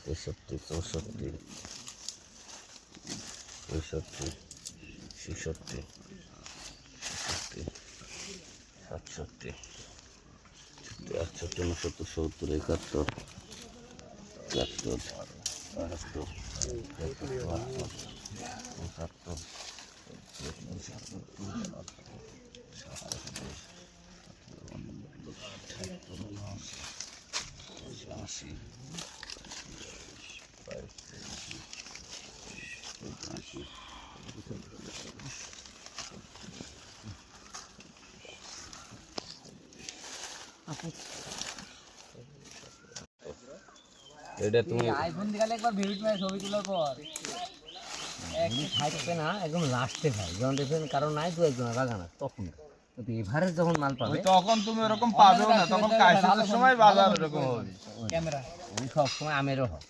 তেষট্টি, চৌষট্টি, পঁয়ষট্টি, ছেষট্টি, সাতষট্টি, আটষট্টি, ঊনসত্তর, সত্তর, একাত্তর, একাত্তর, বাহাত্তর, পঁচাত্তর, আশি, এটা তুমি আইফোন দিলে একবার ভিডিও করে ছবি তোলার পর থাকবে না, একদম লাস্টে ভাই যখন দেখবেন কারণ নাই দু একজন বাগান আছে তখন, কিন্তু এভারেজ যখন মাল পাবে তখন তুমি ওরকম পাবেও না, তখন কাশির সময় বাজার এরকম হবে। ক্যামেরা সব সময় আমেরও হয়।